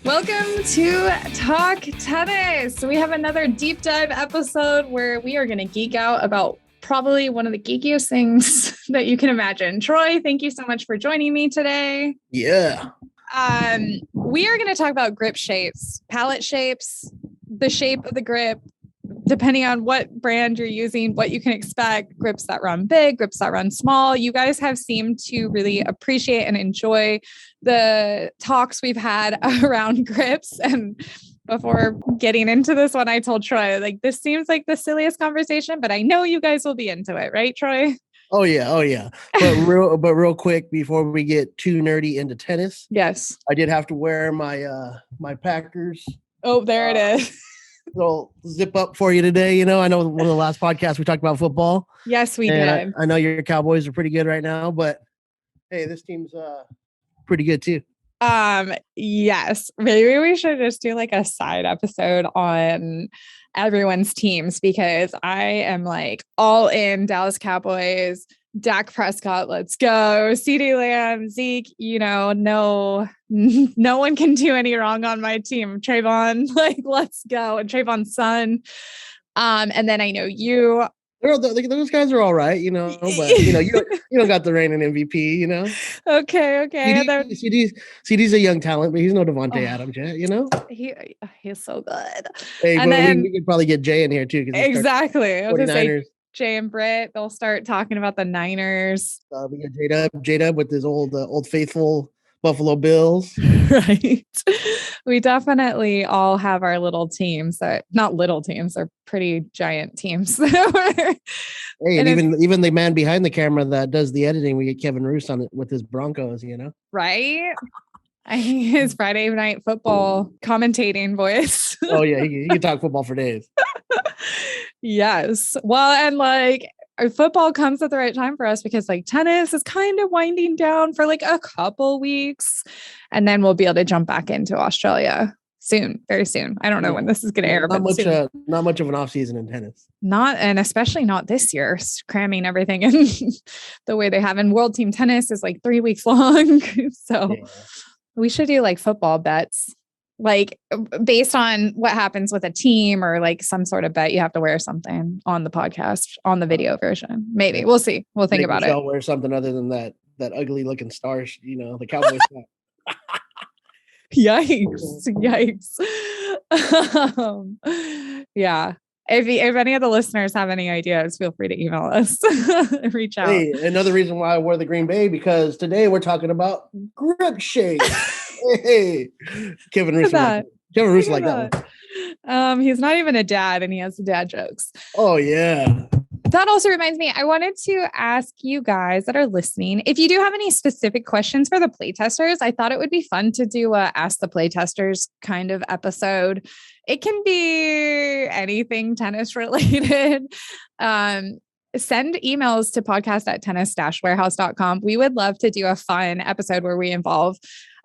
Welcome to Talk Tennis. We have another deep dive episode where we are going to geek out about probably one of the geekiest things that you can imagine. Troy, thank you so much for joining me today. Yeah. We are going to talk about grip shapes, pallet shapes, the shape of the grip, depending on what brand you're using, what you can expect, grips that run big, grips that run small. You guys have seemed to really appreciate and enjoy the talks we've had around grips. And before getting into this one, I told Troy, like, this seems like the silliest conversation, but I know you guys will be into it, right, Troy? Oh yeah. But real quick before we get too nerdy into tennis. Yes. I did have to wear my my Packers. Oh, there it is. Little zip up for you today. You know, I know one of the last podcasts we talked about football. Yes, we did. I know your Cowboys are pretty good right now, but hey, this team's pretty good too. Yes, maybe we should just do like a side episode on everyone's teams, because I am like all in Dallas Cowboys. Dak Prescott, let's go. CeeDee Lamb, Zeke, you know, no one can do any wrong on my team. Trayvon, like, let's go. And Trayvon's son. And then I know you. Those guys are all right, you know, but you know, you don't got the reigning MVP, you know. Okay. CD's a young talent, but he's no Devontae Adams yet, you know. He's so good. Hey, and but then we could probably get Jay in here too. Exactly. I was gonna say 49ers. Jay and Britt, they'll start talking about the Niners. We got J-Dub with his old faithful Buffalo Bills. Right. We definitely all have our little teams that, not little teams, they're pretty giant teams. Hey, and even the man behind the camera that does the editing, we get Kevin Roos on it with his Broncos, you know? Right. His Friday night football commentating voice. Oh yeah, he can talk football for days. Yes. Well, and like our football comes at the right time for us because like tennis is kind of winding down for like a couple weeks, and then we'll be able to jump back into Australia soon, very soon. I don't know when this is going to air, not much of an off season in tennis. And especially not this year, cramming everything in the way they have. And World Team Tennis is like 3 weeks long. So we should do like football bets, like based on what happens with a team, or like some sort of bet. You have to wear something on the podcast, on the video version. Maybe we'll see. We'll think about it. I'll wear something other than that ugly looking star, you know, the Cowboys. Yikes. Yeah. If any of the listeners have any ideas, feel free to email us. Reach out. Hey, another reason why I wore the Green Bay, because today we're talking about grip shape. Hey, Kevin Roos like that one. He's not even a dad, and he has the dad jokes. Oh yeah. That also reminds me, I wanted to ask you guys that are listening, if you do have any specific questions for the playtesters. I thought it would be fun to do a Ask the Playtesters kind of episode. It can be anything tennis related. Send emails to podcast@tennis-warehouse.com. We would love to do a fun episode where we involve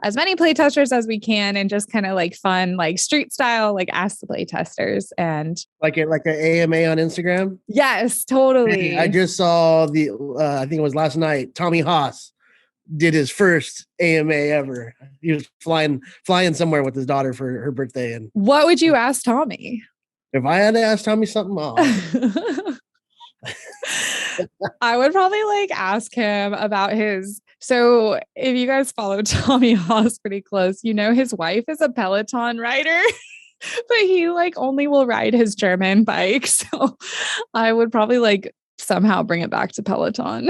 as many playtesters as we can, and just kind of like fun, like street style, like ask the playtesters, and like an AMA on Instagram. Yes, totally. Hey, I just saw I think it was last night, Tommy Haas did his first AMA ever. He was flying somewhere with his daughter for her birthday. And what would you ask Tommy? If I had to ask Tommy something, I would probably like ask him about so if you guys follow Tommy Haas pretty close, you know, his wife is a Peloton rider, but he like only will ride his German bike. So I would probably like somehow bring it back to Peloton.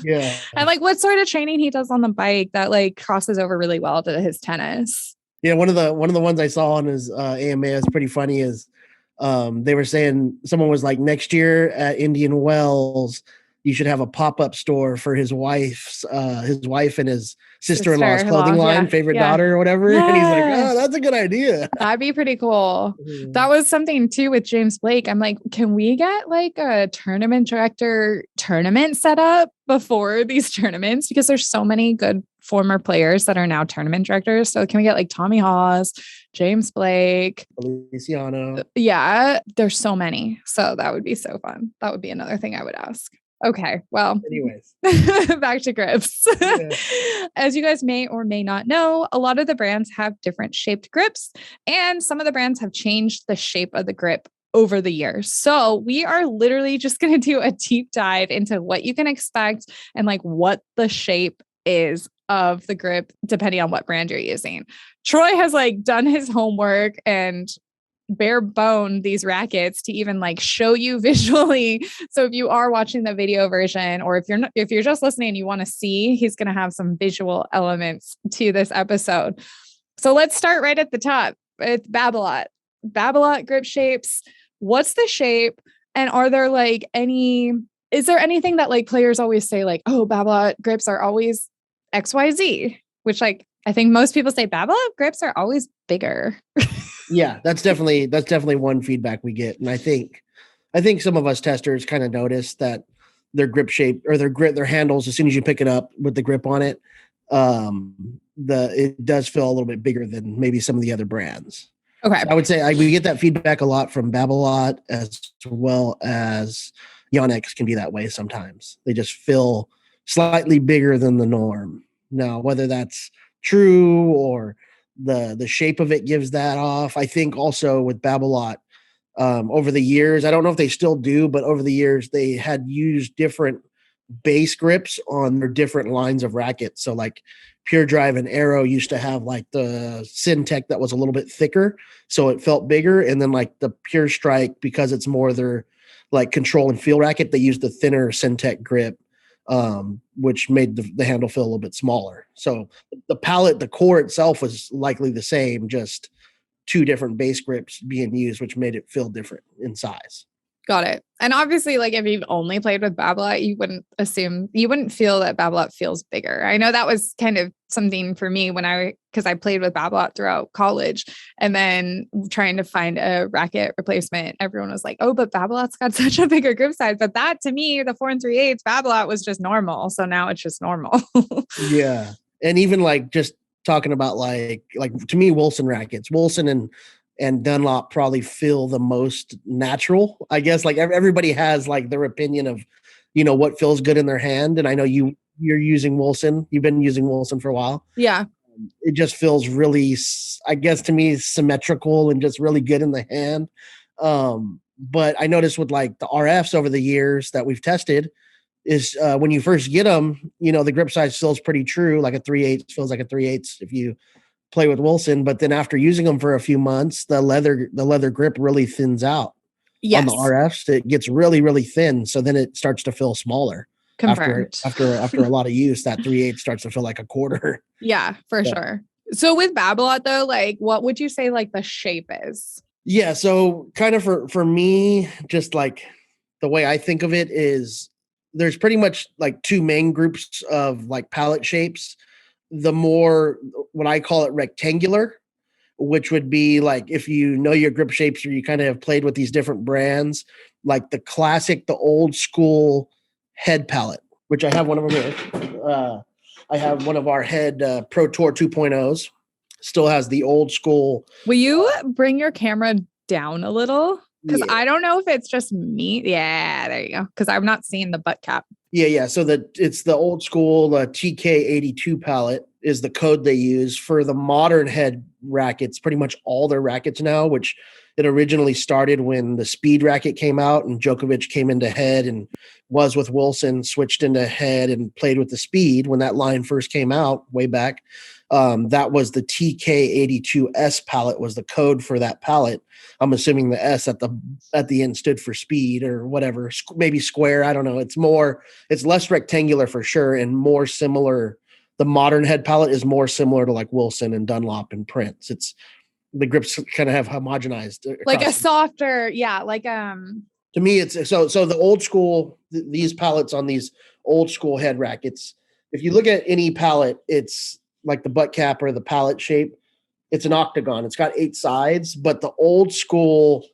Yeah. And like what sort of training he does on the bike that like crosses over really well to his tennis. Yeah, one of the ones I saw on his AMA is pretty funny is they were saying, someone was like, next year at Indian Wells, you should have a pop-up store for his wife and his sister-in-law's clothing line, favorite daughter or whatever. Yes. And he's like, oh, that's a good idea. That'd be pretty cool. That was something too with James Blake. I'm like, can we get like a tournament director tournament set up before these tournaments? Because there's so many good former players that are now tournament directors. So can we get like Tommy Haas, James Blake, Feliciano? Yeah, there's so many. So that would be so fun. That would be another thing I would ask. Okay, well, Anyways, back to grips. yeah. As you guys may or may not know, a lot of the brands have different shaped grips, and some of the brands have changed the shape of the grip over the years. So, we are literally just going to do a deep dive into what you can expect and like what the shape is of the grip depending on what brand you're using. Troy has like done his homework and bare bone these rackets to even like show you visually. So if you are watching the video version, or if you're just listening and you want to see, he's going to have some visual elements to this episode. So let's start right at the top with Babolat. Babolat grip shapes. What's the shape? And are there like is there anything that like players always say like, oh, Babolat grips are always XYZ, which like I think most people say Babolat grips are always bigger. Yeah, that's definitely one feedback we get. And I think some of us testers kind of notice that their grip shape or their handles, as soon as you pick it up with the grip on it, it does feel a little bit bigger than maybe some of the other brands. Okay. So I would say we get that feedback a lot from Babolat, as well as Yonex can be that way sometimes. They just feel slightly bigger than the norm. Now, whether that's true or the shape of it gives that off. I think also with Babolat, over the years, I don't know if they still do, but over the years they had used different base grips on their different lines of rackets. So like Pure Drive and Arrow used to have like the Syntech that was a little bit thicker, so it felt bigger. And then like the Pure Strike, because it's more their like control and feel racket, they used the thinner Syntech grip, which made the handle feel a little bit smaller. So the pallet, the core itself was likely the same, just two different base grips being used, which made it feel different in size. Got it. And obviously, like if you've only played with Babolat, you wouldn't feel that Babolat feels bigger. I know that was kind of something for me because I played with Babolat throughout college, and then trying to find a racket replacement. Everyone was like, "Oh, but Babolat's got such a bigger grip size." But that to me, the 4 3/8 Babolat was just normal. So now it's just normal. Yeah, and even like just talking about like to me, Wilson rackets, Wilson and Dunlop probably feel the most natural. I guess like everybody has like their opinion of, what feels good in their hand. And I know you're using Wilson. You've been using Wilson for a while. Yeah. It just feels really, I guess to me, symmetrical and just really good in the hand. But I noticed with like the RFs over the years that we've tested is when you first get them, the grip size feels pretty true. Like a 3/8 feels like a 3/8 if you play with Wilson, but then after using them for a few months, the leather grip really thins out. Yes. On the RFs. It gets really, really thin. So then it starts to feel smaller. Confirmed. After a lot of use, that 3/8 starts to feel like a quarter. Yeah, for sure. So with Babolat though, like what would you say like the shape is? Yeah. So kind of for me, just like the way I think of it is there's pretty much like two main groups of like pallet shapes. The more, what I call it, rectangular, which would be like if you know your grip shapes or you kind of have played with these different brands, like the classic, the old school head pallet, which I have one of them here. I have one of our head Pro Tour 2.0s. Still has the old school. Will you bring your camera down a little? Because I don't know if it's just me. Yeah, there you go. Because I'm not seeing the butt cap. Yeah. So it's the old school TK82 pallet is the code they use for the modern head rackets. Pretty much all their rackets now, which it originally started when the speed racket came out and Djokovic came into head and was with Wilson, switched into head and played with the speed when that line first came out way back. That was the TK82S pallet was the code for that pallet. I'm assuming the S at the end stood for speed or whatever, maybe square. I don't know. It's less rectangular for sure and more similar. The modern head pallet is more similar to like Wilson and Dunlop and Prince. It's the grips kind of have homogenized. Like a softer, yeah. Like to me, it's so the old school, these pallets on these old school head rackets. If you look at any pallet, it's like the butt cap or the pallet shape. It's an octagon. It's got 8 sides, but the old school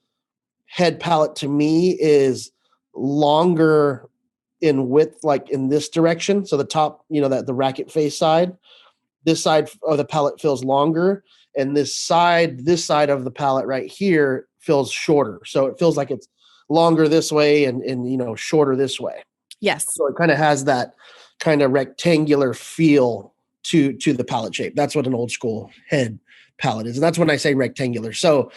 head pallet to me is longer in width, like in this direction. So the top, that the racket face side, this side of the pallet feels longer. And this side of the pallet right here feels shorter. So it feels like it's longer this way and shorter this way. Yes. So it kind of has that kind of rectangular feel to the pallet shape. That's what an old school head pallet is. And that's when I say rectangular. So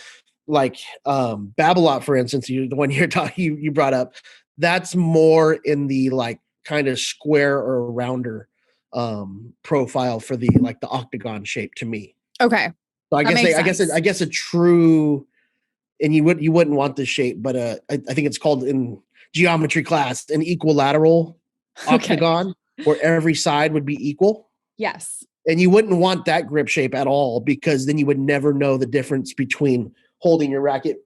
like Babolat, for instance, the one you're talking you brought up, that's more in the like kind of square or rounder profile for the like the octagon shape to me. Okay. So I guess a true, and you wouldn't want this shape, but I think it's called in geometry class an equilateral octagon where every side would be equal. Yes. And you wouldn't want that grip shape at all, because then you would never know the difference between holding your racket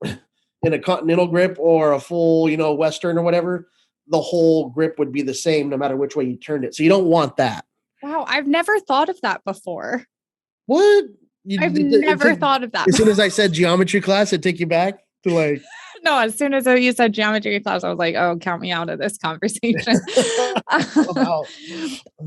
in a continental grip or a full, Western or whatever. The whole grip would be the same no matter which way you turned it. So you don't want that. Wow. I've never thought of that before. What? I've never thought of that. As soon as I said geometry class, it take you back to like. No, as soon as you said geometry class, I was like, oh, count me out of this conversation.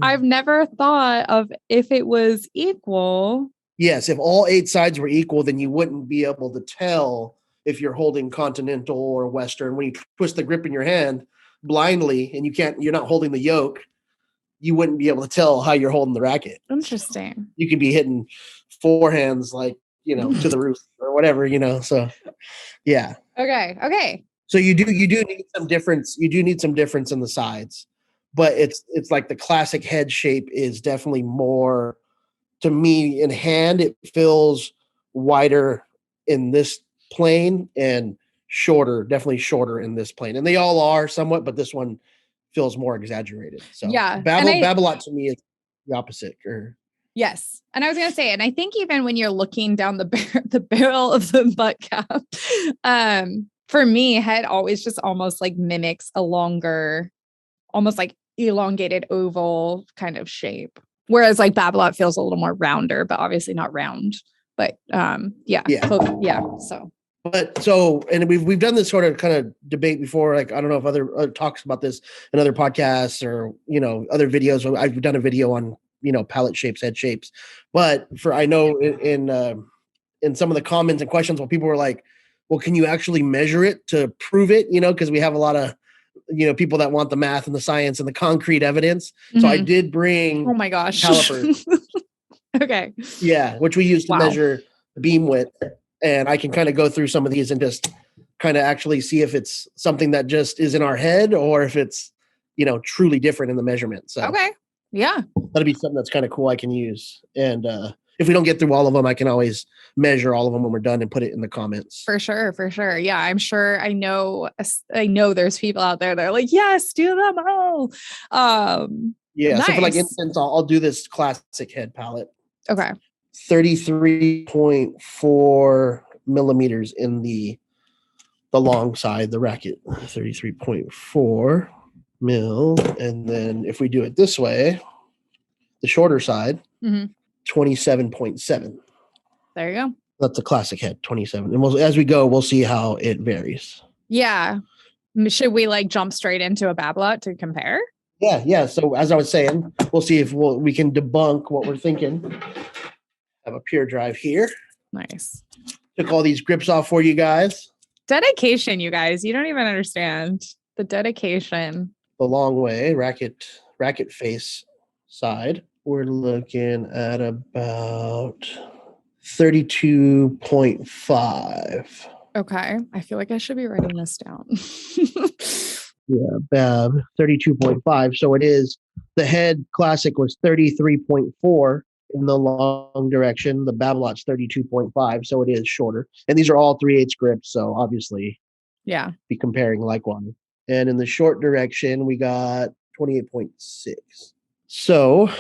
I've never thought of if it was equal. Yes, if all 8 sides were equal, then you wouldn't be able to tell if you're holding continental or Western. When you twist the grip in your hand blindly and you're not holding the yoke, you wouldn't be able to tell how you're holding the racket. Interesting. You could be hitting forehands like, to the roof or whatever, so yeah. Okay. So you do need some difference. You do need some difference in the sides, but it's like the classic head shape is definitely more, to me, in hand. It feels wider in this plane and definitely shorter in this plane. And they all are somewhat, but this one feels more exaggerated. So yeah, Babolat to me is the opposite. Yes. And I was going to say, and I think even when you're looking down the barrel of the butt cap, for me, head always just almost like mimics a longer, almost like elongated oval kind of shape. Whereas like Babolat feels a little more rounder, but obviously not round. But yeah. So, and we've done this sort of kind of debate before. Like, I don't know if other talks about this in other podcasts or, other videos. I've done a video on, pallet shapes, head shapes. But I know in some of the comments and questions, when people were like, well, can you actually measure it to prove it? Because we have a lot of, people that want the math and the science and the concrete evidence. Mm-hmm. So I did bring, oh my gosh, calipers. Okay. Yeah. Which we use to measure the beam width. And I can kind of go through some of these and just kind of actually see if it's something that just is in our head or if it's, truly different in the measurement. So, okay. Yeah. That'll be something that's kind of cool I can use. And if we don't get through all of them, I can always measure all of them when we're done and put it in the comments. For sure. Yeah. I'm sure I know there's people out there that are like, yes, do them all. Yeah. Nice. So for like instance, I'll do this classic head pallet. Okay. 33.4 millimeters in the long side, the racket, 33.4 mil. And then if we do it this way, the shorter side, 27.7. There you go. That's a classic head, 27. And as we go, we'll see how it varies. Yeah. Should we like jump straight into a Bablot to compare? Yeah. So as I was saying, we'll see if we can debunk what we're thinking. Have a pure drive here. Nice. Took all these grips off for you guys. Dedication, you guys. You don't even understand the dedication. The long way, racket face side. We're looking at about 32.5. Okay. I feel like I should be writing this down. Yeah, Bab, 32.5. So it is, the head classic was 33.4 in the long direction. The Babolat's 32.5, so it is shorter. And these are all 3/8 grips, so obviously, be comparing likewise. And in the short direction, we got 28.6. So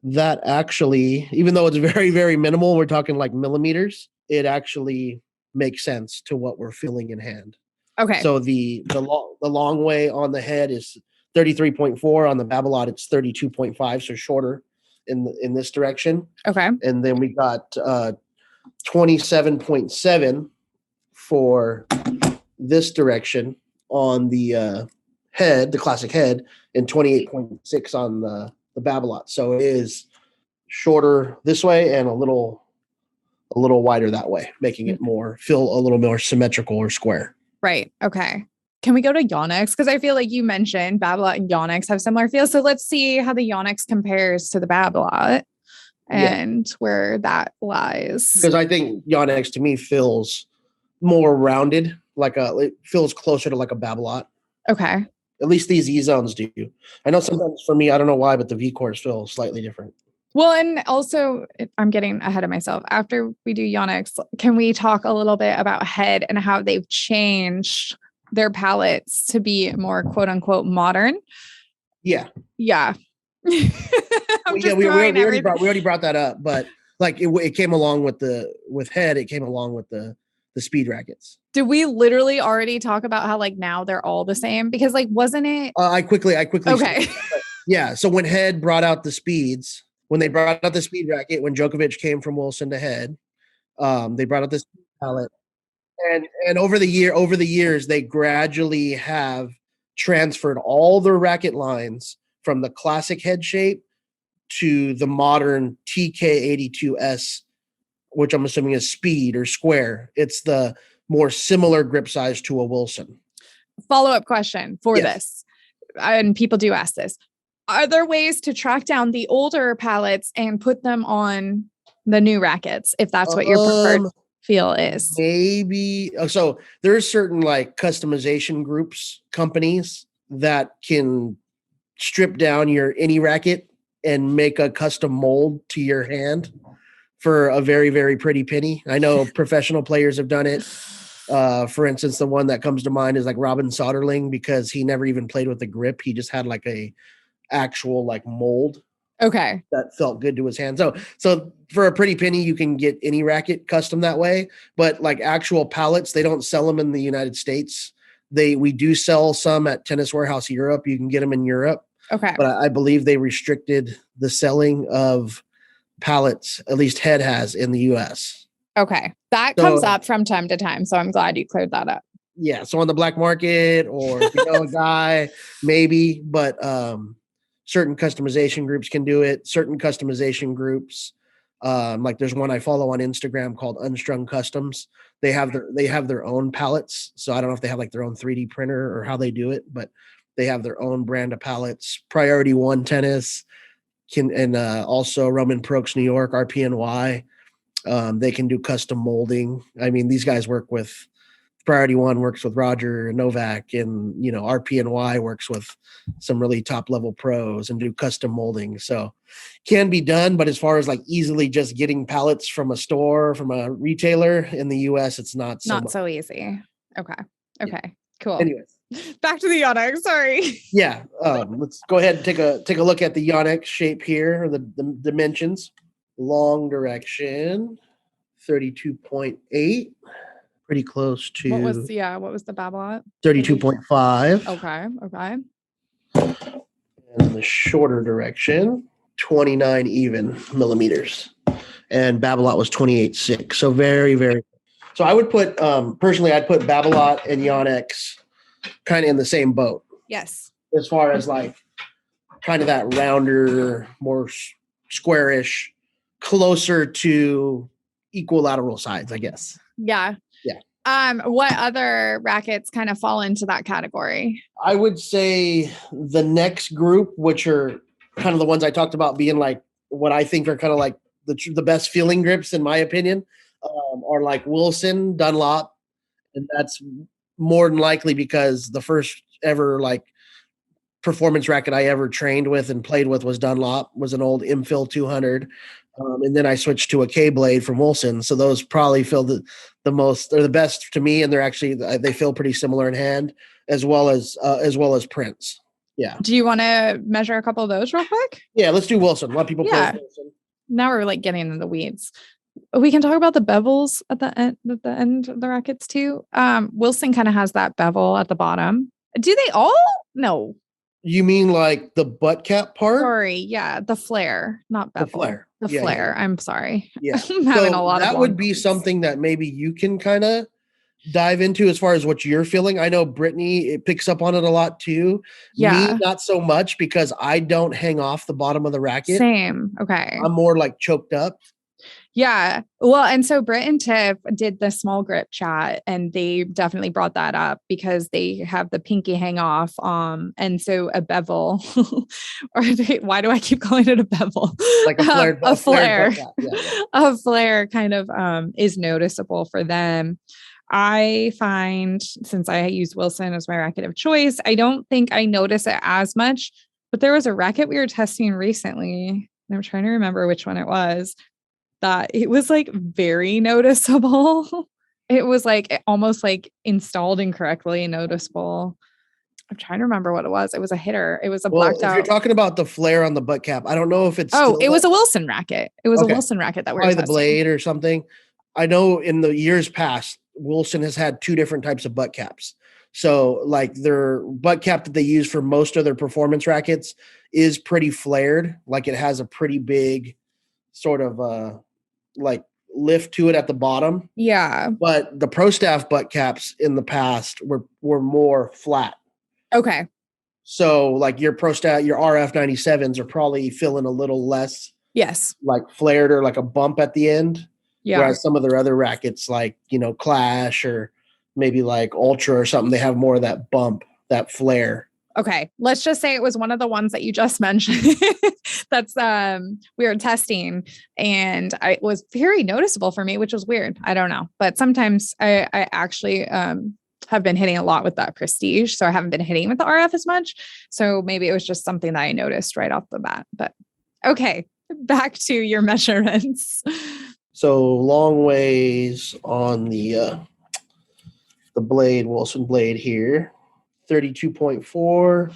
that actually, even though it's very, very minimal, we're talking like millimeters, it actually makes sense to what we're feeling in hand. Okay. So the long way on the head is 33.4. On the Babolat, it's 32.5, so shorter in this direction. Okay. And then we got 27.7 for this direction on the head, the classic head, and 28.6 on the Babolat. So it is shorter this way and a little wider that way, making it feel a little more symmetrical or square. Right. Okay. Can we go to Yonex? Because I feel like you mentioned Babolat and Yonex have similar feels. So let's see how the Yonex compares to the Babolat and where that lies. Because I think Yonex to me feels more rounded, it feels closer to like a Babolat. Okay. At least these E zones do. I know sometimes for me, I don't know why, but the V cores feel slightly different. Well, and also I'm getting ahead of myself. After we do Yonex, can we talk a little bit about Head and how they've changed their palettes to be more quote unquote modern? Yeah. Yeah. We already brought that up, but like it came along with Head, it came along with the speed rackets. Did we literally already talk about how like now they're all the same? Because like wasn't it I quickly okay. Yeah. So when Head brought out the speeds, when they brought out the speed racket, when Djokovic came from Wilson to Head, they brought out this palette. And over the years, they gradually have transferred all their racket lines from the classic head shape to the modern TK82S, which I'm assuming is speed or square. It's the more similar grip size to a Wilson. Follow-up question for this, and people do ask this. Are there ways to track down the older palettes and put them on the new rackets if that's what your preferred feel is? Maybe. So there's certain like customization groups, companies that can strip down your any racket and make a custom mold to your hand for a very, very pretty penny. I know professional players have done it. For instance, the one that comes to mind is like Robin Soderling, because he never even played with the grip. He just had like a actual like mold that felt good to his hand. So for a pretty penny you can get any racket custom that way, but like actual pallets, they don't sell them in the United States. We do sell some at Tennis Warehouse Europe. You can get them in Europe, but I believe they restricted the selling of pallets, at least Head has, in the US. That comes up from time to time, so I'm glad you cleared that up. Yeah, so on the black market, or if you know a guy, maybe, but certain customization groups can do it. Certain customization groups, like there's one I follow on Instagram called Unstrung Customs. They have their own pallets. So I don't know if they have like their own 3D printer or how they do it, but they have their own brand of pallets. Priority One Tennis and also Roman Prokes New York, RPNY. They can do custom molding. I mean, these guys work with Priority One works with Roger Novak, and RPNY works with some really top level pros and do custom molding. So can be done, but as far as like easily just getting pallets from a store, from a retailer in the US, it's not so easy. Okay. Cool. Anyways, back to the Yonex. Sorry. Yeah. Let's go ahead and take a look at the Yonex shape here, or the dimensions. Long direction 32.8. Pretty close to what was the Babolat? 32.5. Okay. And the shorter direction, 29 even millimeters. And Babolat was 28.6. So very, very. So I would put, personally, I'd put Babolat and Yonex kind of in the same boat. Yes. As far as like kind of that rounder, more squarish, closer to equilateral sides, I guess. Yeah. What other rackets kind of fall into that category? I would say the next group, which are kind of the ones I talked about being like what I think are kind of like the best feeling grips, in my opinion, are like Wilson, Dunlop, and that's more than likely because the first ever like performance racket I ever trained with and played with was Dunlop, was an old Infill 200. And then I switched to a K-blade from Wilson. So those probably feel the most, they're the best to me. And they're actually, they feel pretty similar in hand as well as Prince. Yeah. Do you want to measure a couple of those real quick? Yeah, let's do Wilson. A lot of people play Wilson. Now we're like getting into the weeds. We can talk about the bevels at the end of the rackets too. Wilson kind of has that bevel at the bottom. Do they all? No. You mean like the butt cap part? Sorry, yeah, the flare, not bevel. The flare. I'm sorry. Yeah, I'm having a lot of that would be something that maybe you can kind of dive into as far as what you're feeling. I know Brittany, it picks up on it a lot too. Yeah, me not so much because I don't hang off the bottom of the racket. Same. Okay, I'm more like choked up. Yeah. Well, and so Britt and Tiff did the small grip chat and they definitely brought that up because they have the pinky hang off. And so a bevel, why do I keep calling it a bevel? Like a A flared flare, butt cap. Yeah. a flare kind of is noticeable for them. I find since I use Wilson as my racket of choice, I don't think I notice it as much, but there was a racket we were testing recently. And I'm trying to remember which one it was that it was like very noticeable. It was like almost like installed incorrectly noticeable. I'm trying to remember what it was. It was a hitter. It was a Well, blacked if you're out. talking about the flare on the butt cap, I don't know if it's Oh, still it was a Wilson racket. It was a okay. Wilson racket that we were Probably the testing. blade or something. I know in the years past, Wilson has had two different types of butt caps. So like their butt cap that they use for most of their performance rackets is pretty flared. Like it has a pretty big sort of like lift to it at the bottom. Yeah. But the Pro Staff butt caps in the past were more flat. Okay. So like your Pro Staff, your RF 97s are probably feeling a little less Yes. like flared or like a bump at the end. Yeah. Whereas some of their other rackets like, Clash or maybe like Ultra or something, they have more of that bump, that flare. Okay. Let's just say it was one of the ones that you just mentioned. That's we were testing and it was very noticeable for me, which was weird. I don't know. But sometimes I actually have been hitting a lot with that Prestige. So I haven't been hitting with the RF as much. So maybe it was just something that I noticed right off the bat. But okay, back to your measurements. So long ways on the blade, Wilson blade here, 32.4,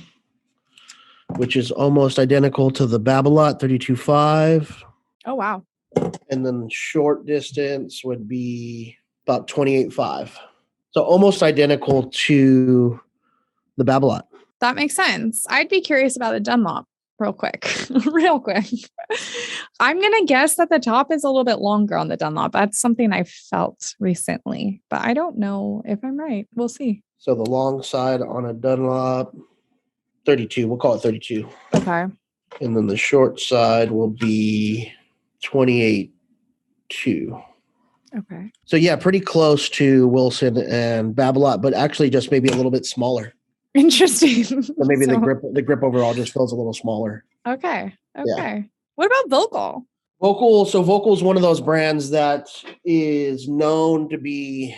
which is almost identical to the Babolat 32.5. Oh, wow. And then short distance would be about 28.5. So almost identical to the Babolat. That makes sense. I'd be curious about the Dunlop real quick. I'm going to guess that the top is a little bit longer on the Dunlop. That's something I felt recently, but I don't know if I'm right. We'll see. So the long side on a Dunlop, 32. We'll call it 32. Okay. And then the short side will be 28.2. Okay. So yeah, pretty close to Wilson and Babolat, but actually just maybe a little bit smaller. Interesting. So maybe the grip overall just feels a little smaller. Okay. Yeah. What about Vocal? Vocal. So Vocal is one of those brands that is known to be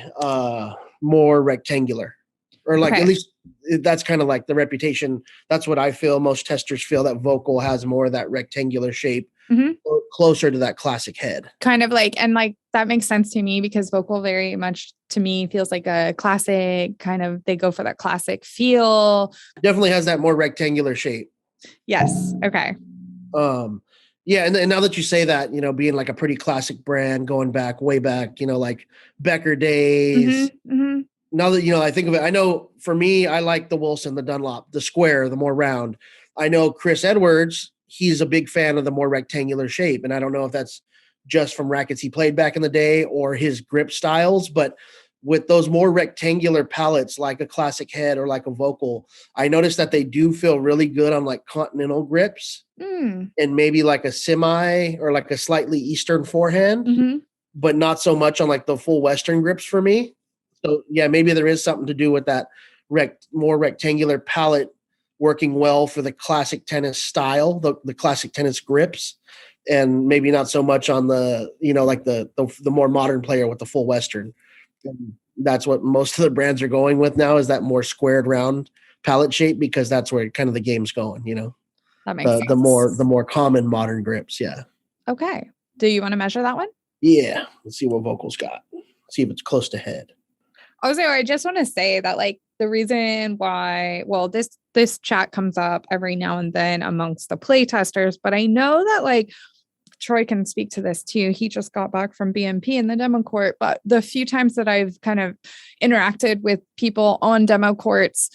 more rectangular, or like at least that's kind of like the reputation. That's what I feel. Most testers feel that Vocal has more of that rectangular shape, closer to that classic head. Kind of like, and like that makes sense to me because Vocal very much to me feels like a classic kind of, they go for that classic feel. Definitely has that more rectangular shape. Yes. Okay. Yeah. And now that you say that, being like a pretty classic brand going back, way back, like Becker days. Now that, I think of it, I know for me, I like the Wilson, the Dunlop, the square, the more round. I know Chris Edwards, he's a big fan of the more rectangular shape. And I don't know if that's just from rackets he played back in the day or his grip styles, but with those more rectangular pallets, like a classic head or like a Vocal, I noticed that they do feel really good on like continental grips and maybe like a semi or like a slightly Eastern forehand, but not so much on like the full Western grips for me. So yeah, maybe there is something to do with that more rectangular pallet working well for the classic tennis style, the classic tennis grips, and maybe not so much on the, like the more modern player with the full Western. And that's what most of the brands are going with now, is that more squared round pallet shape, because that's where kind of the game's going, That makes sense. The more common modern grips. Yeah. Okay. Do you want to measure that one? Yeah. Let's see what Vocal's got. See if it's close to head. Also, I just want to say that like the reason why, well, this chat comes up every now and then amongst the play testers, but I know that like Troy can speak to this too. He just got back from BMP in the demo court, but the few times that I've kind of interacted with people on demo courts,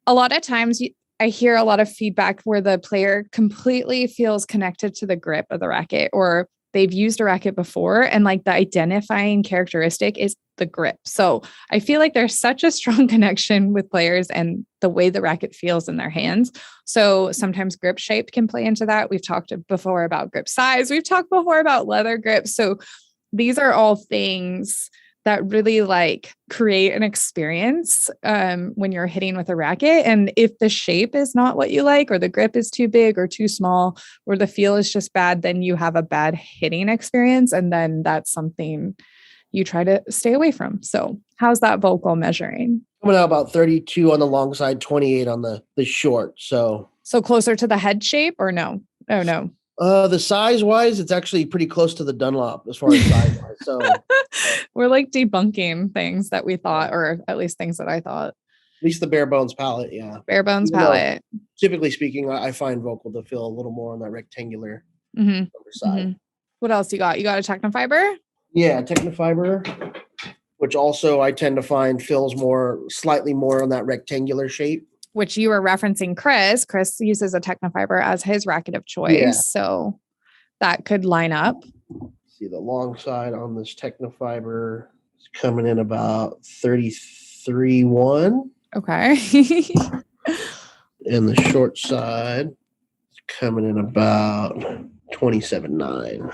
a lot of times I hear a lot of feedback where the player completely feels connected to the grip of the racket, or they've used a racket before, and like the identifying characteristic is the grip. So I feel like there's such a strong connection with players and the way the racket feels in their hands. So sometimes grip shape can play into that. We've talked before about grip size. We've talked before about leather grips. So these are all things that really like create an experience when you're hitting with a racket. And if the shape is not what you like, or the grip is too big or too small, or the feel is just bad, then you have a bad hitting experience. And then that's something you try to stay away from. So how's that vocal measuring? Coming out about 32 on the long side, 28 on the short. So closer to the head shape or no? Oh, no. The size wise, it's actually pretty close to the Dunlop as far as size wise. So we're like debunking things that we thought, or at least things that I thought. At least the bare bones palette, yeah. Bare bones palette. Typically speaking, I find vocal to feel a little more on that rectangular side. What else you got? You got a Technofiber? Yeah, Technofiber, which also I tend to find feels slightly more on that rectangular shape. Which you were referencing Chris. Chris uses a Technofiber as his racket of choice. Yeah. So that could line up. See, the long side on this Technofiber is coming in about 33.1. Okay. And the short side is coming in about 27.9.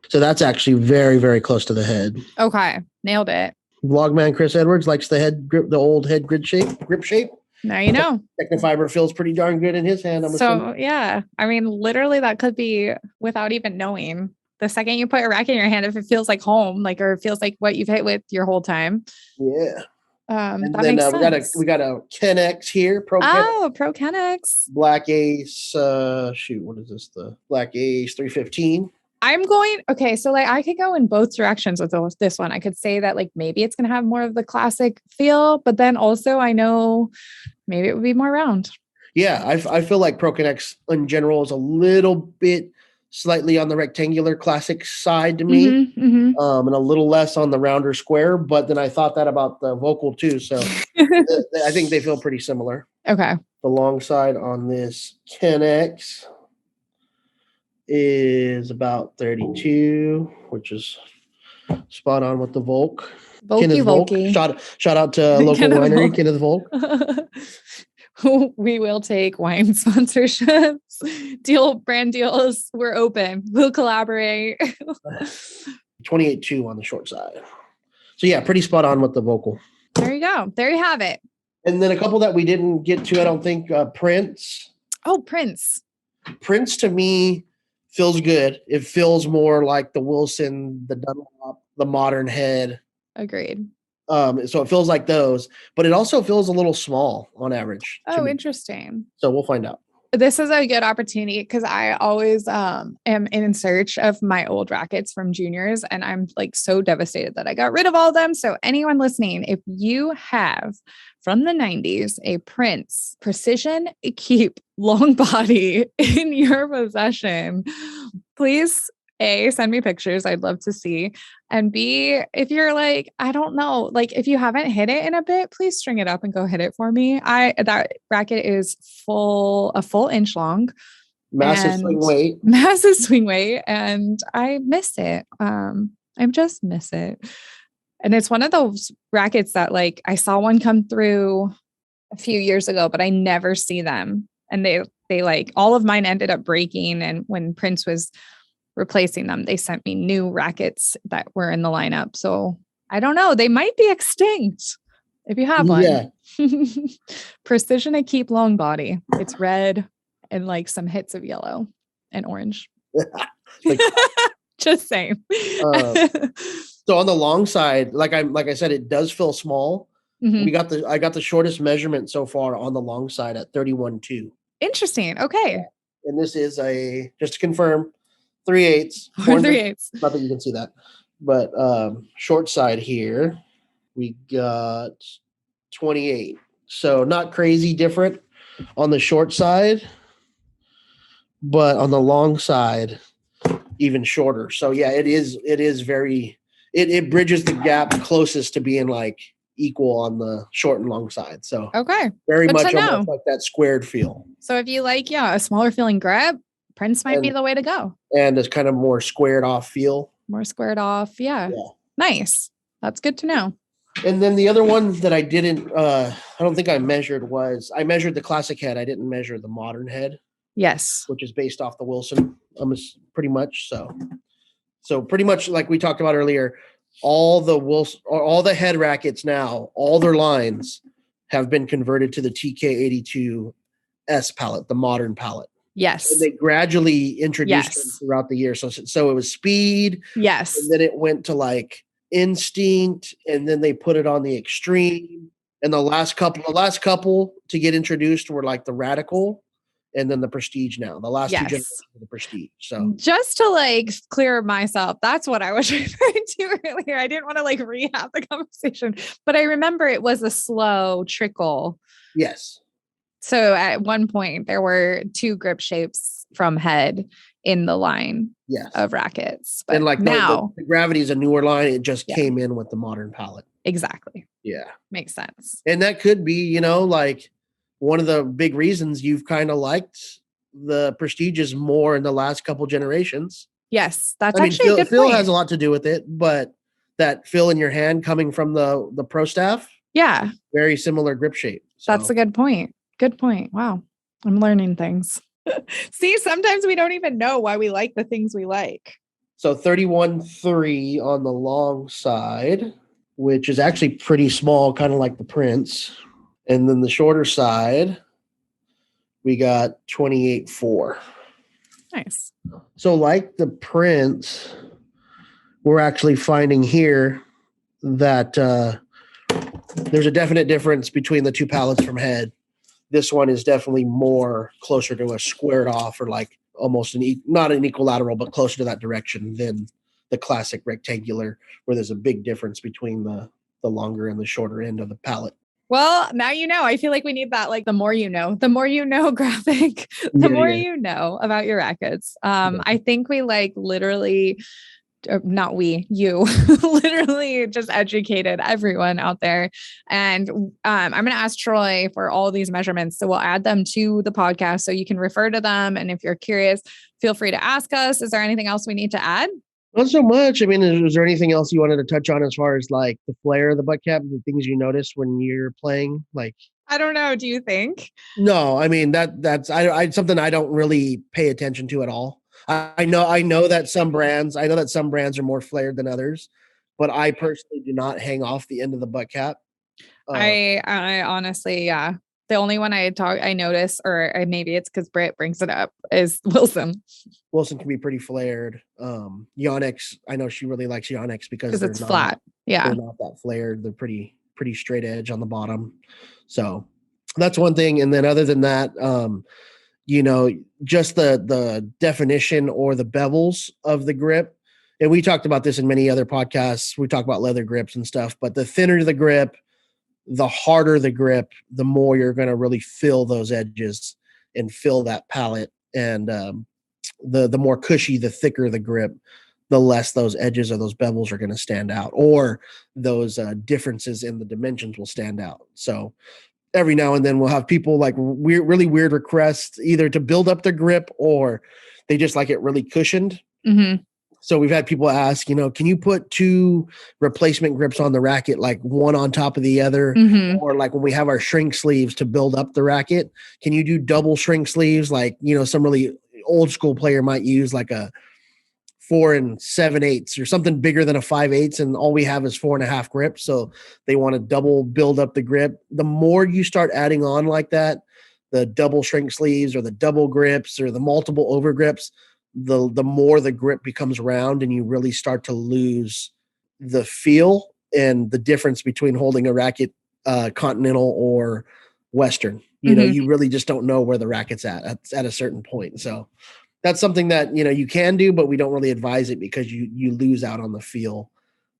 So that's actually very, very close to the head. Okay. Nailed it. Vlogman Chris Edwards likes the old head grip shape. Now you know. Technofiber feels pretty darn good in his hand. Yeah. I mean, literally that could be without even knowing. The second you put a racket in your hand, if it feels like home, like, or it feels like what you've hit with your whole time. Yeah. And then we got a Yonex here. Pro Yonex. Black Ace. What is this? The Black Ace 315. Okay, so like I could go in both directions with this one. I could say that like maybe it's going to have more of the classic feel, but then also I know maybe it would be more round. Yeah, I feel like Pro Yonex in general is a little bit slightly on the rectangular classic side to me, and a little less on the rounder square. But then I thought that about the vocal too. So I think they feel pretty similar. Okay. The long side on this Yonex is about 32, which is spot on with the Volk. Kenneth Volk. Shout out to local winery, Kenneth Volk. We will take wine sponsorships, brand deals. We're open. We'll collaborate. 28.2 on the short side. So yeah, pretty spot on with the vocal. There you go. There you have it. And then a couple that we didn't get to, I don't think, Prince. Oh, Prince. Prince to me feels good. It feels more like the Wilson, the Dunlop, the modern head. Agreed. So it feels like those, but it also feels a little small on average. Oh, interesting. So we'll find out. This is a good opportunity because I always am in search of my old rackets from juniors, and I'm like so devastated that I got rid of all of them. So anyone listening, if you have from the 90s a Prince Precision Keep long body in your possession, please A, send me pictures. I'd love to see. And B, if you're like, I don't know, like if you haven't hit it in a bit, please string it up and go hit it for me. That racket is a full inch long. Massive swing weight. And I miss it. I just miss it. And it's one of those rackets that like I saw one come through a few years ago, but I never see them. And they like all of mine ended up breaking. And when Prince was replacing them, they sent me new rackets that were in the lineup. So I don't know. They might be extinct if you have one. Yeah. Precision to Keep long body. It's red and like some hits of yellow and orange. Just saying. So on the long side, like I said, it does feel small. I got the shortest measurement so far on the long side at 31.2. Interesting. Okay. And this is just to confirm, 3/8. 3/8. Not that you can see that. But short side here, we got 28. So not crazy different on the short side, but on the long side, even shorter. So yeah, it is very, it bridges the gap closest to being like equal on the short and long side. So okay, very much almost like that squared feel. So if you like, a smaller feeling grip, Prints might be the way to go. And it's kind of more squared off feel. More squared off. Yeah. Nice. That's good to know. And then the other one that I didn't, I don't think I measured was, I measured the classic head. I didn't measure the modern head. Yes. Which is based off the Wilson, pretty much. So pretty much like we talked about earlier, all the head rackets now, all their lines have been converted to the TK82S pallet, the modern pallet. Yes. And they gradually introduced them throughout the year. So it was speed. Yes. And then it went to like instinct, and then they put it on the extreme. And the last couple to get introduced were like the radical and then the prestige now. The last two generations of the prestige. So just to like clear myself, that's what I was referring to earlier. I didn't want to like rehab the conversation, but I remember it was a slow trickle. Yes. So at one point there were 2 grip shapes from head in the line of rackets. But and like now the Gravity is a newer line. It just came in with the modern palette. Exactly. Yeah. Makes sense. And that could be, like one of the big reasons you've kind of liked the prestiges more in the last couple generations. Yes. That's actually a good feel point. has a lot to do with it, but that feel in your hand coming from the Pro Staff. Yeah. Very similar grip shape. So. That's a good point. Good point. Wow. I'm learning things. See, sometimes we don't even know why we like the things we like. So 31.3 on the long side, which is actually pretty small, kind of like the Prince. And then the shorter side, we got 28.4. Nice. So like the Prince, we're actually finding here that there's a definite difference between the 2 pallets from head. This one is definitely more closer to a squared off or like almost not an equilateral, but closer to that direction than the classic rectangular, where there's a big difference between the longer and the shorter end of the pallet. Well, now you know. I feel like we need that, like the more you know graphic, the more you know about your rackets. I think we like literally, not we, you literally just educated everyone out there. And I'm going to ask Troy for all these measurements. So we'll add them to the podcast so you can refer to them. And if you're curious, feel free to ask us. Is there anything else we need to add? Not so much. I mean, is there anything else you wanted to touch on as far as like the flare of the butt cap, the things you notice when you're playing? Like, I don't know. Do you think? No, I mean that's something I don't really pay attention to at all. I know that some brands are more flared than others, but I personally do not hang off the end of the butt cap. I honestly, yeah. The only one I notice, or maybe it's because Britt brings it up, is Wilson. Wilson can be pretty flared. Yonex, I know she really likes Yonex because it's flat. Yeah, they're not that flared. They're pretty straight edge on the bottom. So that's one thing. And then other than that, just the definition or the bevels of the grip. And we talked about this in many other podcasts. We talk about leather grips and stuff, but the thinner the grip, the harder the grip, the more you're going to really fill those edges and fill that pallet. And the more cushy, the thicker the grip, the less those edges or those bevels are going to stand out, or those differences in the dimensions will stand out. So every now and then we'll have people like really weird requests, either to build up their grip or they just like it really cushioned. Mm-hmm. So we've had people ask, can you put 2 replacement grips on the racket, like one on top of the other? Mm-hmm. Or like when we have our shrink sleeves to build up the racket, can you do double shrink sleeves? Like, some really old school player might use like a 4 7/8 or something bigger than a 5/8, and all we have is 4.5 grips. So they want to double build up the grip. The more you start adding on like that, the double shrink sleeves or the double grips or the multiple over grips, the more the grip becomes round, and you really start to lose the feel and the difference between holding a racket continental or Western. You really just don't know where the racket's at a certain point. So that's something that, you can do, but we don't really advise it because you lose out on the feel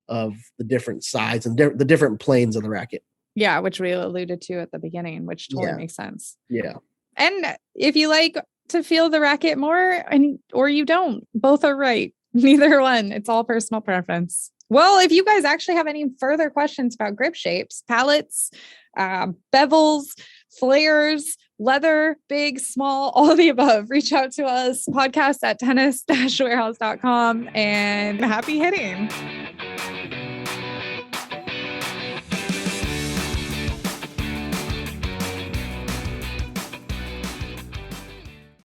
of the different sides and the different planes of the racket. Yeah, which we alluded to at the beginning, which totally makes sense. Yeah. And if you like to feel the racket more or you don't, both are right. Neither one. It's all personal preference. Well, if you guys actually have any further questions about grip shapes, pallets, bevels, flares, leather, big, small, all of the above, reach out to us, podcast at tennis-warehouse.com, and happy hitting.